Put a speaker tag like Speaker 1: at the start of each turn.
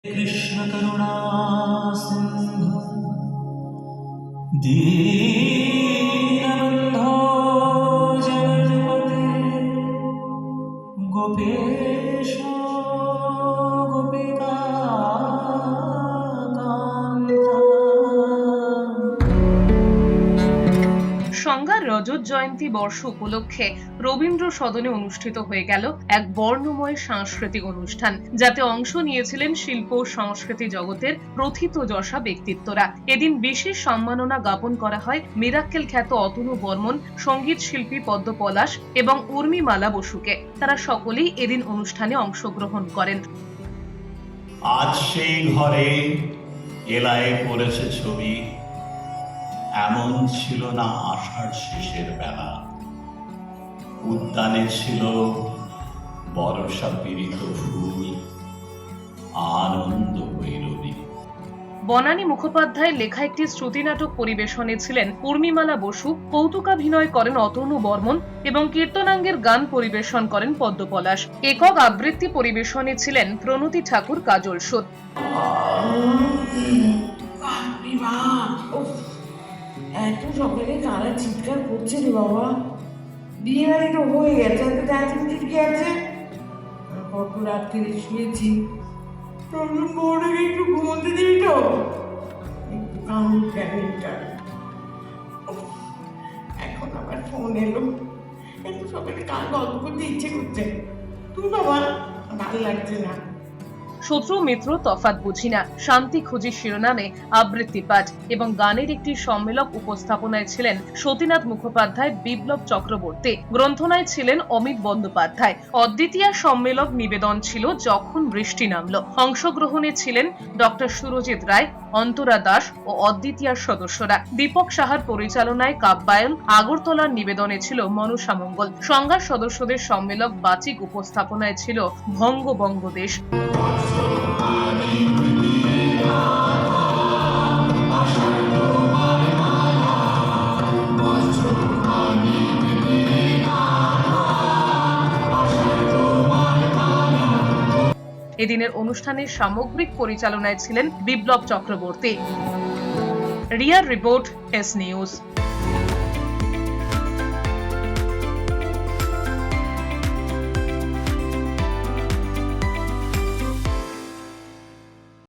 Speaker 1: कृष्ण करुणा सिंधु दीनबन्धो जगत्पते गोपेश गोपिका
Speaker 2: সংজ্ঞার রজত জয়ন্তী বর্ষ উপলক্ষে রবীন্দ্র সদনে অনুষ্ঠিত হয়ে গেল এক বর্ণময় সাংস্কৃতিক অনুষ্ঠান, যাতে অংশ নিয়েছিলেন শিল্প ও সংস্কৃতি জগতের প্রথিতযশা ব্যক্তিত্বরা। এদিন বিশেষ সম্মাননা জ্ঞাপন করা হয় মিরাক্কেল খ্যাত অতনু বর্মন, সঙ্গীত শিল্পী পদ্ম পলাশ এবং উর্মিমালা বসুকে। তারা সকলেই এদিন অনুষ্ঠানে অংশগ্রহণ করেন।
Speaker 3: আজ সেই ঘরে এলায় পড়েছে ছবি, এমন ছিল না আষাঢ় শেষের বেলা। উদ্যানে ছিল বর্ষা পীড়িত ফুল, আনন্দ ভৈরবী।
Speaker 2: বনানী মুখোপাধ্যায়ের লেখা একটি শ্রুতি নাটক পরিবেশনে ছিলেন উর্মিমালা বসু, কৌতুকাভিনয় করেন অতনু বর্মন এবং কীর্তনাঙ্গের গান পরিবেশন করেন পদ্ম পলাশ। একক আবৃত্তি পরিবেশনে ছিলেন প্রণতি ঠাকুর, কাজল সুদ।
Speaker 4: এত সকালে কারা চিৎকার করছে রে বাবা? বিয়ে বাড়ি তো হয়ে গেছে, এত এত কি আছে? কত রাত থেকে শুয়েছি, বউটাকে একটু ঘুমোতে দিই তো, একটু কামড় ক্যাবিনটা। এখন আবার ফোন এলো, এত সকালে কার গল্প করতে ইচ্ছে করছে। তুই বাবা, ভালো লাগছে না।
Speaker 2: শত্রু মিত্র তফাৎ বুঝি না, শান্তি খুঁজি শিরোনামে আবৃত্তি পাঠ এবং গানের একটি সম্মেলক উপস্থাপনায় ছিলেন সতীনাথ মুখোপাধ্যায়, বিপ্লব চক্রবর্তী। গ্রন্থনায় ছিলেন অমিত বন্দ্যোপাধ্যায়। অদ্বিতীয়া সম্মেলক নিবেদন ছিল যখন বৃষ্টি নামল। অংশগ্রহণে ছিলেন ডক্টর সুরজিৎ রায়, অন্তরা দাস ও অদ্বিতীয়ার সদস্যরা। দীপক সাহার পরিচালনায় কাব্যায়ন। আগরতলার নিবেদনে ছিল মনসা মঙ্গল। সংজ্ঞার সদস্যদের সম্মেলক বাচিক উপস্থাপনায় ছিল ভঙ্গবঙ্গ দেশ। এদিনের অনুষ্ঠানের সামগ্রিক পরিচালনায় ছিলেন বিপ্লব চক্রবর্তী। রিয়ার রিপোর্ট, এস নিউজ।